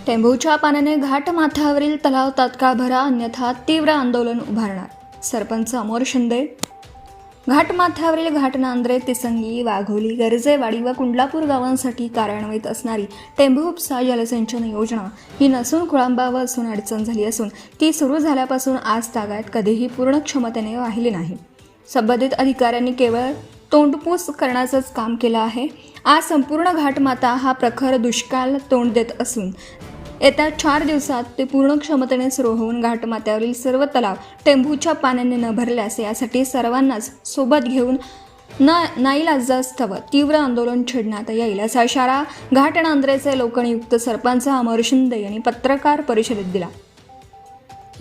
टेंभूच्या पाण्याने घाट माथ्यावरील तलाव तात्काळ भरा, अन्यथा तीव्र आंदोलन उभारणार. सरपंच अमोल शिंदे. घाट माथ्यावरील घाटनांद्रे, तिसंगी, वाघोली, गर्जेवाडी व कुंडलापूर गावांसाठी कार्यान्वित असणारी टेंभू उपसा जलसिंचन योजना ही नसून खोळंबा व असून अडचण झाली असून ती सुरू झाल्यापासून आज तागायत कधीही पूर्ण क्षमतेने वाहिली नाही. संबंधित अधिकाऱ्यांनी केवळ तोंडपूस करण्याचंच काम केलं आहे. आज संपूर्ण घाटमाता हा प्रखर दुष्काळ तोंड देत असून येत्या 4 दिवसात ते पूर्ण क्षमतेने सुरू होऊन घाटमाथ्यावरील सर्व तलाव टेंभूच्या पाण्याने न भरल्यास यासाठी सर्वांनाच सोबत घेऊन नाईलाजास्तव तीव्र आंदोलन छेडण्यात येईल, असा इशारा घाटनांद्रेचे लोकनियुक्त सरपंच अमोल शिंदे यांनी पत्रकार परिषदेत दिला.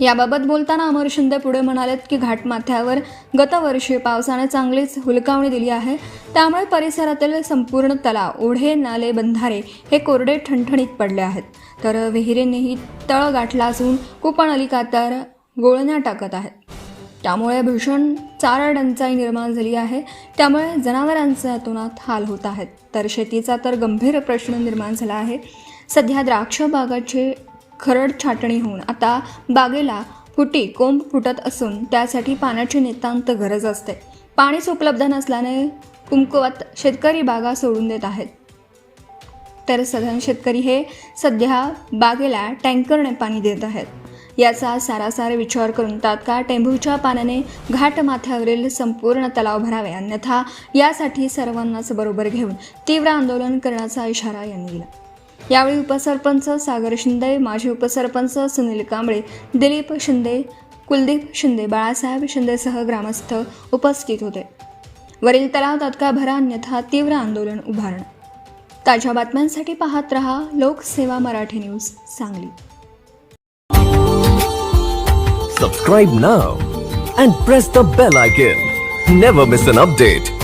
याबाबत बोलताना अमोल शिंदे पुढे म्हणालेत की घाटमाथ्यावर गतवर्षी पावसाने चांगलीच हुलकावणी दिली आहे. त्यामुळे परिसरातील संपूर्ण तलाव, ओढे, नाले, बंधारे हे कोरडे ठणठणीत पडले आहेत. तर विहिरींनीही तळ गाठला असून कूपनलिका तर गोळण्या टाकत आहेत. त्यामुळे भीषण चारा टंचाई निर्माण झाली आहे. त्यामुळे जनावरांचे अतोनात हाल होत आहेत. तर शेतीचा तर गंभीर प्रश्न निर्माण झाला आहे. सध्या द्राक्ष बागाची खरड छाटणी होऊन आता बागेला कोंब फुटत असून त्यासाठी पाण्याची नितांत गरज असते. पाणीच उपलब्ध नसल्याने कुमकुवत शेतकरी बागा सोडून देत आहेत. तर सधन शेतकरी हे सध्या बागेला टँकरने पाणी देत आहेत. याचा सारासार विचार करून तात्काळ टेंभूच्या पाण्याने घाटमाथ्यावरील संपूर्ण तलाव भरावे, अन्यथा यासाठी सर्वांनाच बरोबर घेऊन तीव्र आंदोलन करण्याचा इशारा यांनी दिला. यावेळी उपसरपंच सागर शिंदे, माजी उपसरपंच सुनील कांबळे, दिलीप शिंदे, कुलदीप शिंदे, बाळासाहेब शिंदेसह ग्रामस्थ उपस्थित होते. वरील तलाव तात्काळ भरा, अन्यथा तीव्र आंदोलन उभारणार. ताज्या बातम्यांसाठी पाहत रहा लोकसेवा Marathi news, Sangli. Subscribe now and press the bell icon. Never miss an update.